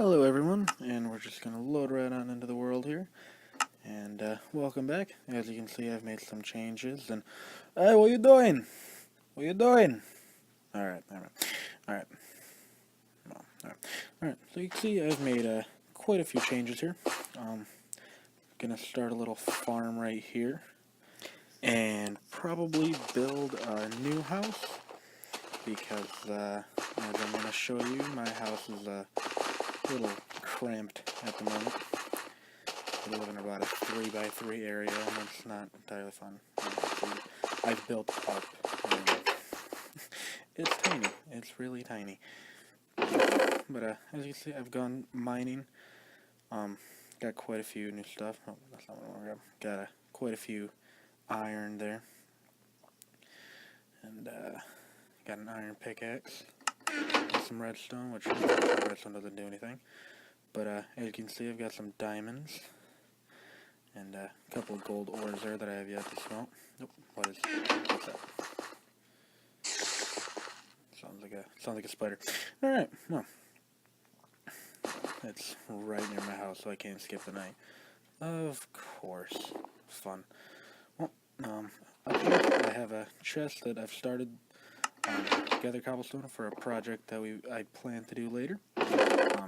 Hello everyone, and we're just going to load right on into the world here, and welcome back. As you can see, I've made some changes, and hey, what you doing? What you doing? Alright, alright, alright, so you can see I've made quite a few changes here. Gonna start a little farm right here, and probably build a new house, because as I'm gonna show you, my house is a little cramped at the moment. I live in about a 3x3 area, and it's not entirely fun. I've built up, and it's tiny. It's really tiny. But as you can see, I've gone mining. Got quite a few new stuff. Oh, that's not what I want to grab. Got quite a few iron there, and got an iron pickaxe. Got some redstone, which redstone doesn't do anything. But as you can see, I've got some diamonds. And a couple of gold ores there that I have yet to smelt. Nope. What's that? Sounds like a spider. All right. Well, it's right near my house, so I can't skip the night. Of course, fun. Well, up here I have a chest that I've started to gather cobblestone for a project that I plan to do later.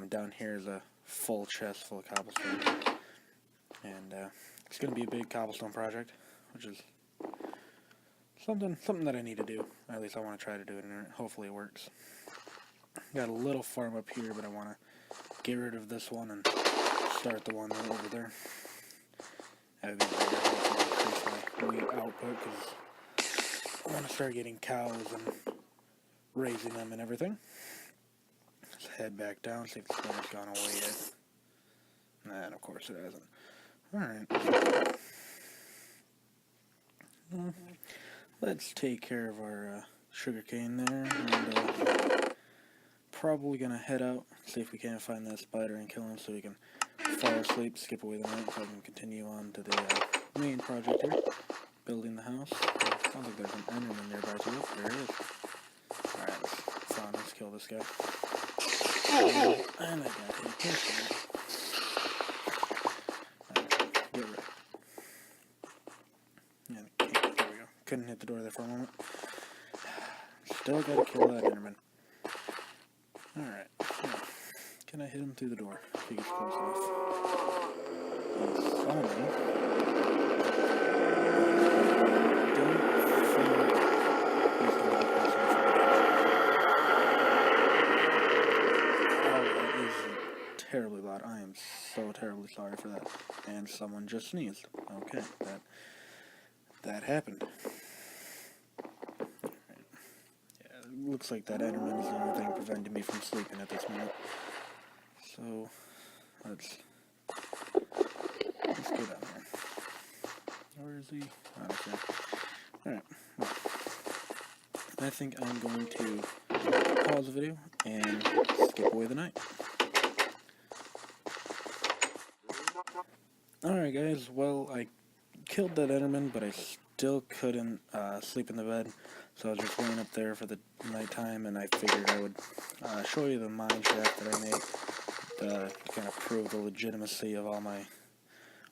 Down here is a full chest full of cobblestone, and it's going to be a big cobblestone project, which is something that I need to do. Or at least I want to try to do it, and hopefully it works. Got a little farm up here, but I want to get rid of this one and start the one over there. That would be better. Increase my wheat output, because I want to start getting cows and raising them and everything. Let's head back down, see if the spider's gone away yet. And of course it hasn't. Alright. Let's take care of our sugarcane there, and probably gonna head out, see if we can't find that spider and kill him so we can fall asleep, skip away the night, so I can continue on to the main project here, building the house. Sounds like there's an enderman nearby too. There it is. Alright, let's kill this guy. And I got hit personally. Get ready. Yeah, there we go. Couldn't hit the door there for a moment. Still gotta kill that enderman. Alright. Can I hit him through the door if he gets close enough? He saw me. Don't think he's gonna get close enough. Oh, that is terribly loud. I am so terribly sorry for that. And someone just sneezed. Okay, that happened. Looks like that enderman is the only thing preventing me from sleeping at this moment. So, let's go down there. Where is he? Oh, okay. Alright, well, I think I'm going to pause the video and skip away the night. Alright guys, well, I killed that enderman, but I still couldn't sleep in the bed. So I was just laying up there for the nighttime, and I figured I would show you the mine shaft that I made to kind of prove the legitimacy of all my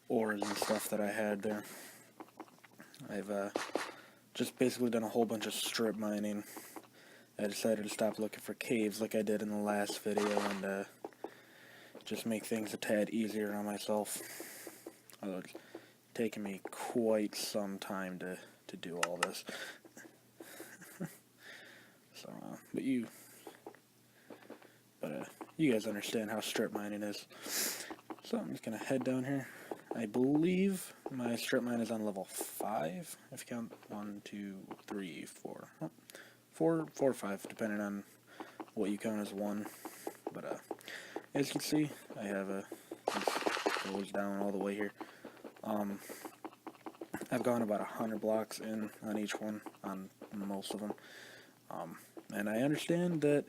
ores and stuff that I had there. I've just basically done a whole bunch of strip mining. I decided to stop looking for caves like I did in the last video, and just make things a tad easier on myself. Although it's taken me quite some time to do all this. So, but you guys understand how strip mining is. So I'm just gonna head down here. I believe my strip mine is on level 5. If you count 1, 2, 3, 4, 4 or 5, depending on what you count as 1. But as you can see, I have it goes down all the way here. I've gone about 100 blocks in on each one, on most of them. And I understand that,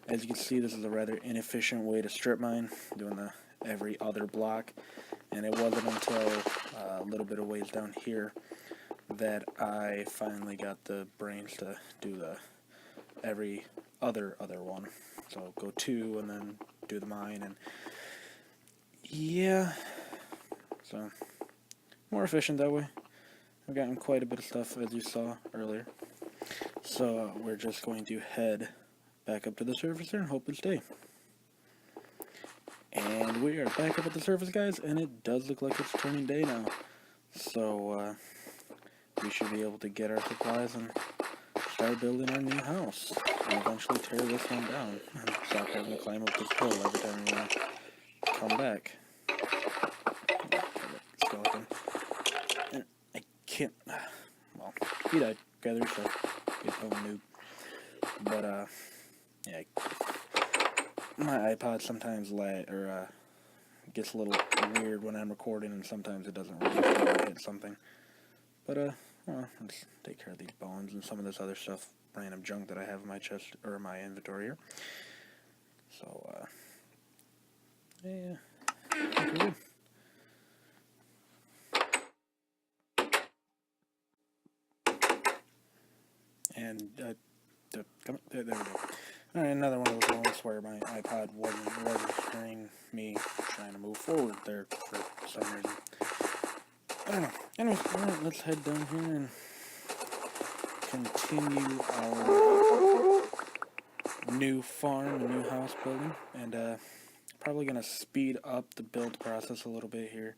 as you can see, this is a rather inefficient way to strip mine, doing the every other block. And it wasn't until a little bit of ways down here that I finally got the brains to do the every other one. So go 2 and then do the mine, and yeah, so more efficient that way. I've gotten quite a bit of stuff, as you saw earlier. So we're just going to head back up to the surface here and hope and stay. And we are back up at the surface, guys, and it does look like it's turning day now. So we should be able to get our supplies and start building our new house. And eventually tear this one down and stop having to climb up this hill every time we come back. Skeleton. And I can't... Well, he died. Gather stuff. Get home noob. But, yeah. My iPod sometimes gets a little weird when I'm recording, and sometimes it doesn't really when I hit something. But, well, let's take care of these bones and some of this other stuff, random junk that I have in my chest, or my inventory here. So, yeah, I think we're good. And, there we go. Alright, another one of those moments where my iPod wasn't registering me trying to move forward there for some reason. I don't know. Anyways, alright, let's head down here and continue our new farm, new house building. And, probably gonna speed up the build process a little bit here,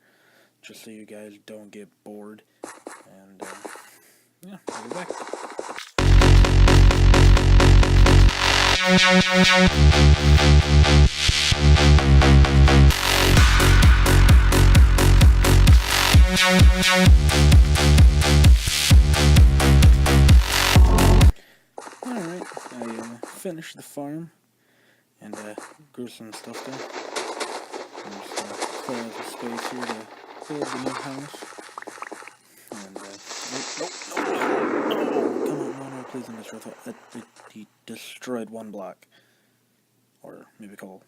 just so you guys don't get bored. And, yeah, I'll be back. Alright, I finished the farm and grew some stuff there. I'm just gonna clear out the space here to build the new house. And no, come on, no, please don't destroy that. He destroyed one block. Or maybe a couple.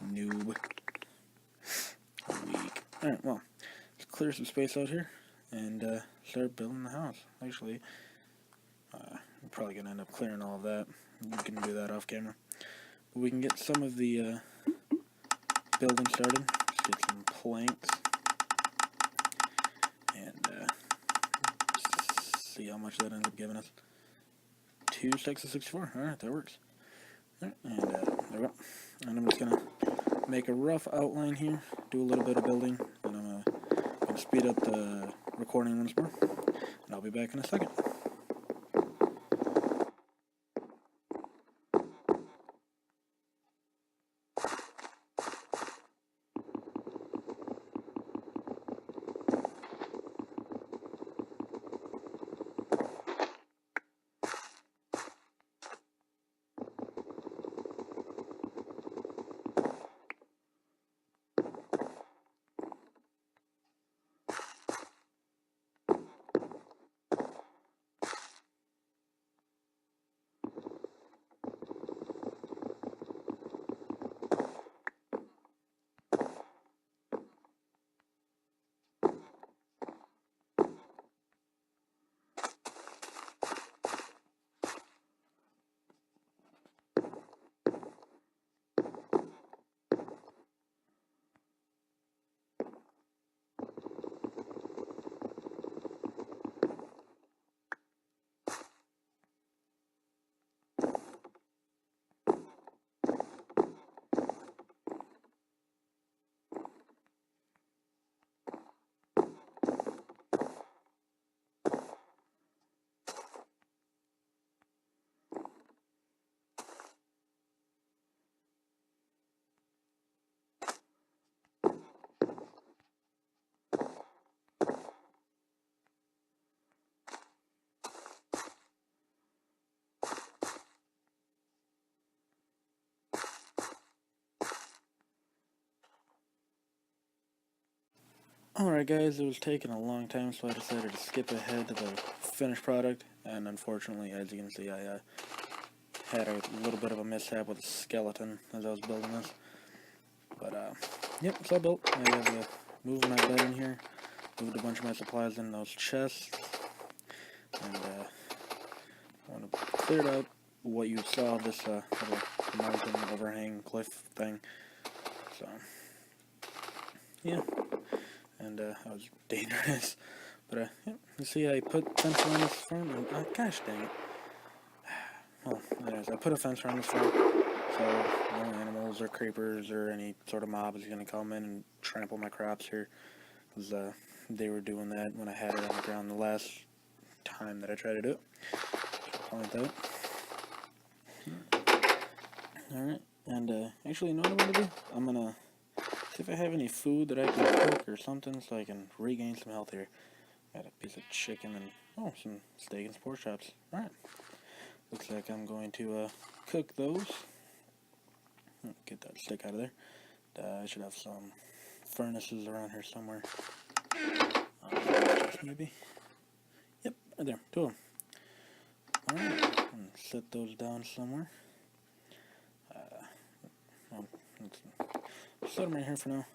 Noob. Weak. Alright, well, let's clear some space out here and start building the house. Actually, I'm probably going to end up clearing all of that. You can do that off camera. But we can get some of the building started. Let's get some planks. And see how much that ends up giving us. 2 stacks of 64. Alright, that works. And there we go. And I'm just going to make a rough outline here, do a little bit of building, and I'm going to speed up the recording once more. And I'll be back in a second. Alright guys, it was taking a long time, so I decided to skip ahead to the finished product, and unfortunately, as you can see, I had a little bit of a mishap with a skeleton as I was building this. But, yep, it's all built. I have moved my bed in here, moved a bunch of my supplies in those chests, and I want to clear out what you saw of this little mountain overhang cliff thing. So, yeah. And that was dangerous. But yeah, you see, I put fence around this farm, and gosh dang it. Well, anyways, I put a fence around this farm, so no animals or creepers or any sort of mob is going to come in and trample my crops here. Because they were doing that when I had it on the ground the last time that I tried to do it. Point out. Alright, and actually, you know what I'm going to do? I'm going to see if I have any food that I can cook or something so I can regain some health here. Got a piece of chicken and, some steak and pork chops. Alright. Looks like I'm going to cook those. Get that stick out of there. I should have some furnaces around here somewhere. Maybe. Yep, right there. Two of them. Alright, set those down somewhere. Let's set them right here for now.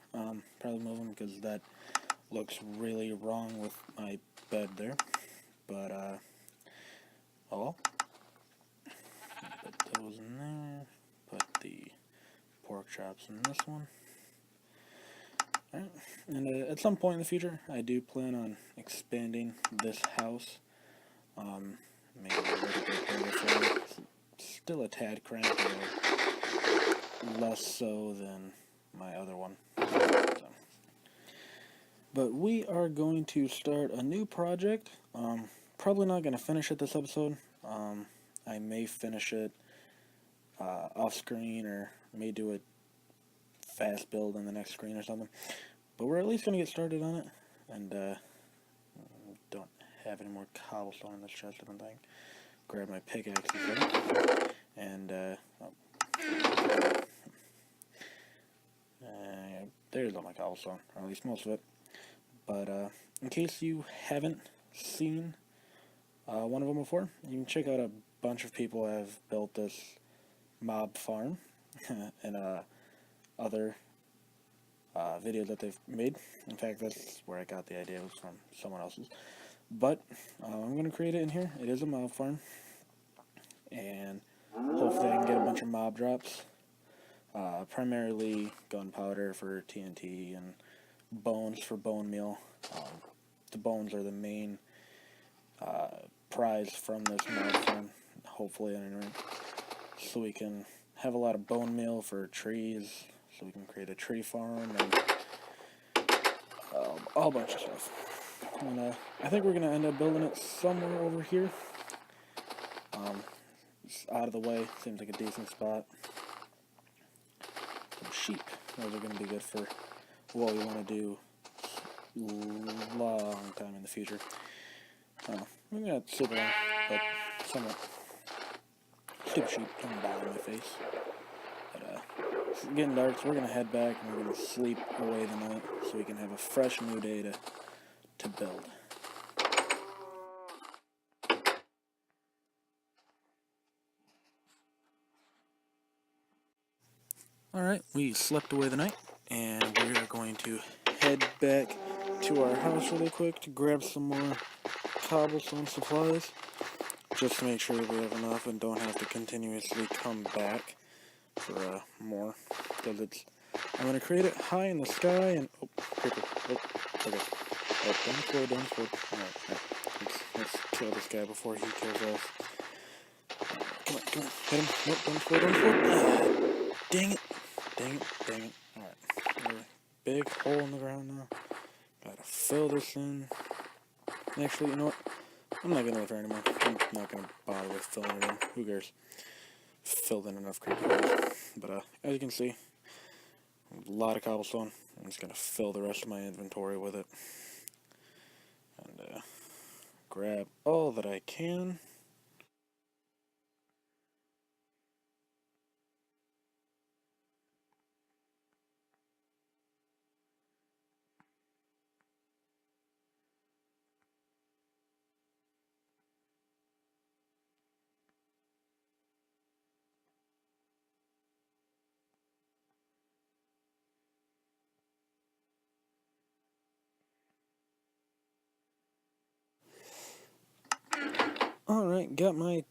Probably move them because that looks really wrong with my bed there. But, put those in there. Put the pork chops in this one. Alright, and at some point in the future, I do plan on expanding this house. Maybe a little bit bigger for me. It's still a tad cramped, but less so than my other one. So. But we are going to start a new project. Probably not going to finish it this episode. I may finish it off screen, or may do a fast build on the next screen or something. But we're at least going to get started on it. And don't have any more cobblestone in this chest, I don't think. Grab my pickaxe again. And there's all my cobblestone, or at least most of it. But in case you haven't seen one of them before, you can check out a bunch of people have built this mob farm and other videos that they've made. In fact, that's where I got the idea, was from someone else's. But I'm going to create it in here. It is a mob farm, and hopefully I can get a bunch of mob drops. Primarily gunpowder for TNT and bones for bone meal. The bones are the main prize from this mob farm, hopefully anyway. So we can have a lot of bone meal for trees, so we can create a tree farm, and a whole bunch of stuff. And I think we're going to end up building it somewhere over here. It's out of the way, seems like a decent spot. Some sheep, those are going to be good for what we want to do long time in the future. Maybe not super long, but somewhat. Stupid sheep coming down in my face. But it's getting dark, so we're going to head back and we're going to sleep away the night so we can have a fresh new day to build. Alright, we slept away the night, and we are going to head back to our house really quick to grab some more cobblestone supplies, just to make sure that we have enough and don't have to continuously come back for more, because I'm going to create it high in the sky, and, creeper, okay, don't explode, alright, let's kill this guy before he kills us. Come on, hit him, nope, don't explode, dang it, alright, big hole in the ground now, gotta fill this in. Actually, you know what, I'm not gonna live here anymore. I'm not gonna bother with filling it in. Who cares? Filled in enough creepy holes. But as you can see, a lot of cobblestone. I'm just gonna fill the rest of my inventory with it. And grab all that I can. Alright, got my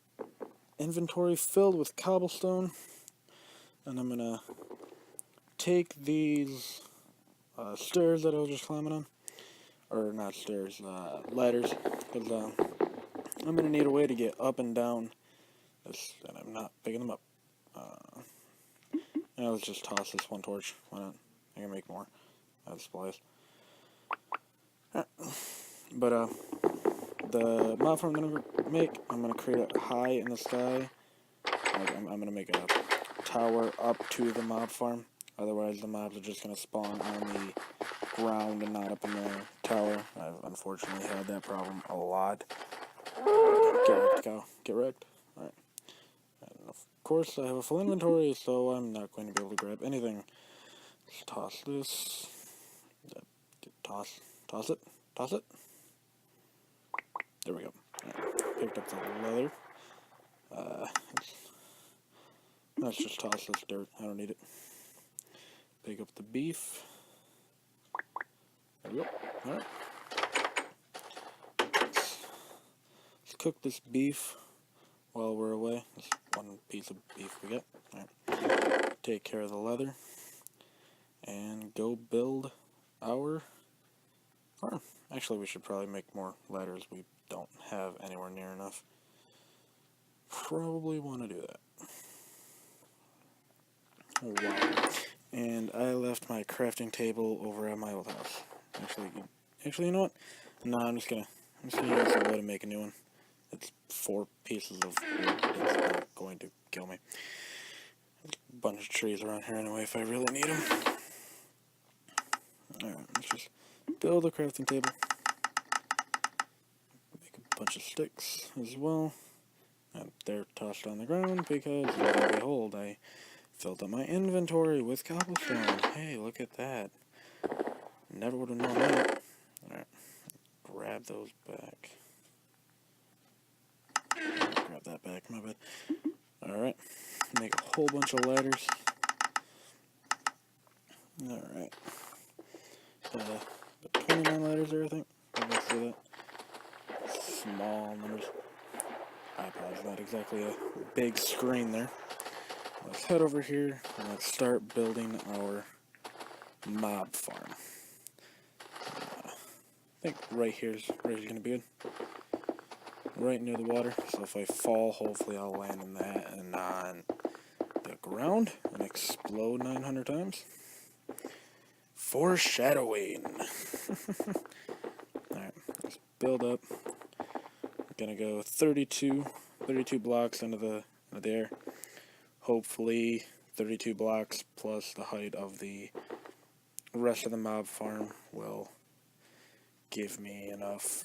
inventory filled with cobblestone. And I'm gonna take these stairs that I was just climbing on, or not stairs, ladders, because I'm gonna need a way to get up and down this, and I'm not picking them up. Let's just toss this one torch. Why not? I can make more. I have supplies. But the mob farm that I'm gonna make, I'm gonna create it high in the sky. Like I'm gonna make a tower up to the mob farm. Otherwise, the mobs are just gonna spawn on the ground and not up in the tower. I've unfortunately had that problem a lot. Get wrecked, cow. Get wrecked. Alright. And of course, I have a full inventory, so I'm not going to be able to grab anything. Let's toss this. Toss it. Toss it. There we go. Right. Picked up the leather. Let's just toss this dirt. I don't need it. Pick up the beef. There we go. Alright. Let's cook this beef while we're away. This one piece of beef we get. Alright. Take care of the leather. And go build our farm. Actually, we should probably make more ladders. We don't have anywhere near enough. Probably want to do that. Wow. And I left my crafting table over at my old house. Actually, you know what? No, I'm just gonna use the wood to make a new one. It's 4 pieces of wood. It's not going to kill me. There's a bunch of trees around here anyway if I really need them. Alright, let's just build a crafting table. Make a bunch of sticks as well. And they're tossed on the ground because, lo and behold, I filled up my inventory with cobblestone. Hey, look at that. Never would have known that. Alright, grab those back. Grab that back, my bad. Alright, make a whole bunch of ladders. Alright. 29 ladders there, I think. Let's do that. Small numbers. I apologize, not exactly a big screen there. Let's head over here and let's start building our mob farm. I think right here's going to be good. Right near the water, so if I fall, hopefully I'll land in that and on the ground and explode 900 times. Foreshadowing. Alright, let's build up. I'm gonna go 32 blocks into the air. Hopefully 32 blocks plus the height of the rest of the mob farm will give me enough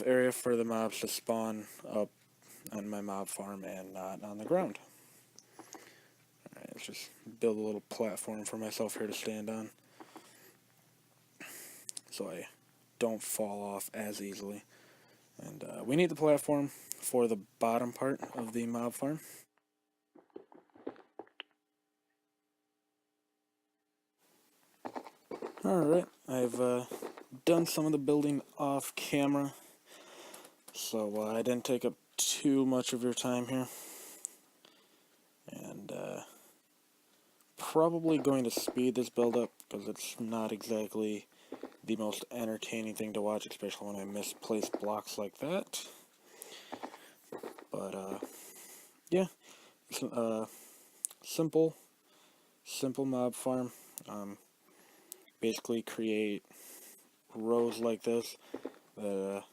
area for the mobs to spawn up on my mob farm and not on the ground. Alright, let's just build a little platform for myself here to stand on so I don't fall off as easily. And we need the platform for the bottom part of the mob farm. Alright, I've done some of the building off camera, so I didn't take up too much of your time here. And probably going to speed this build up because it's not exactly the most entertaining thing to watch, especially when I misplace blocks like that. But yeah, simple mob farm. Basically create rows like this that are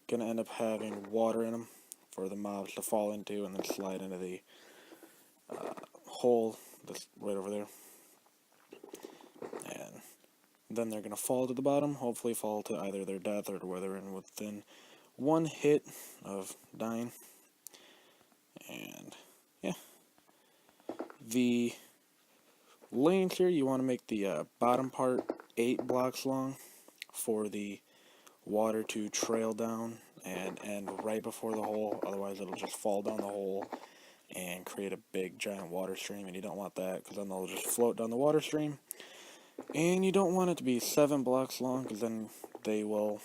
gonna end up having water in them for the mobs to fall into and then slide into the hole that's right over there. And then they're gonna fall to the bottom, hopefully fall to either their death or to where they're in within 1 hit of dying. And yeah, the lanes here, you want to make the bottom part 8 blocks long for the water to trail down and end right before the hole, otherwise it'll just fall down the hole and create a big giant water stream, and you don't want that because then they'll just float down the water stream. And you don't want it to be 7 blocks long because then they will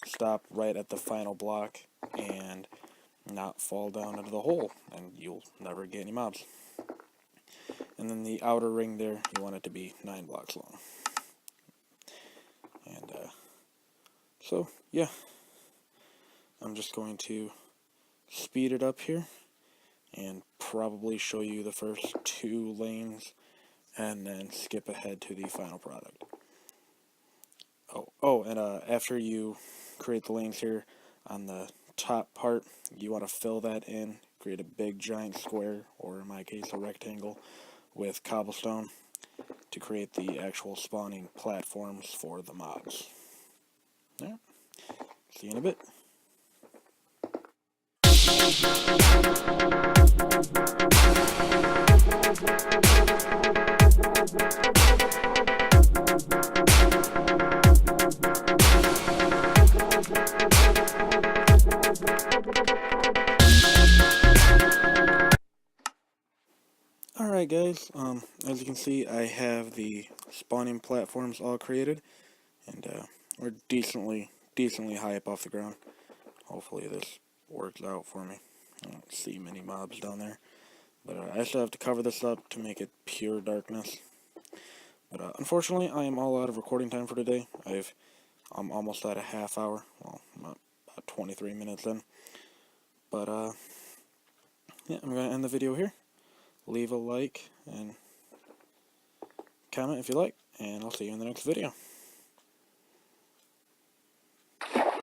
stop right at the final block and not fall down into the hole, and you'll never get any mobs. And and then the outer ring there, you want it to be 9 blocks long. And so yeah, I'm just going to speed it up here and probably show you the first 2 lanes and then skip ahead to the final product. And after you create the lanes here on the top part, you want to fill that in, create a big giant square, or in my case a rectangle, with cobblestone to create the actual spawning platforms for the mobs. Alright, see you in a bit. Alright guys, as you can see, I have the spawning platforms all created, and we're decently high up off the ground. Hopefully this works out for me. I don't see many mobs down there, but I still have to cover this up to make it pure darkness. But unfortunately, I am all out of recording time for today. I'm almost at a half hour. Well, I'm about 23 minutes in. But yeah, I'm going to end the video here. Leave a like and comment if you like, and I'll see you in the next video.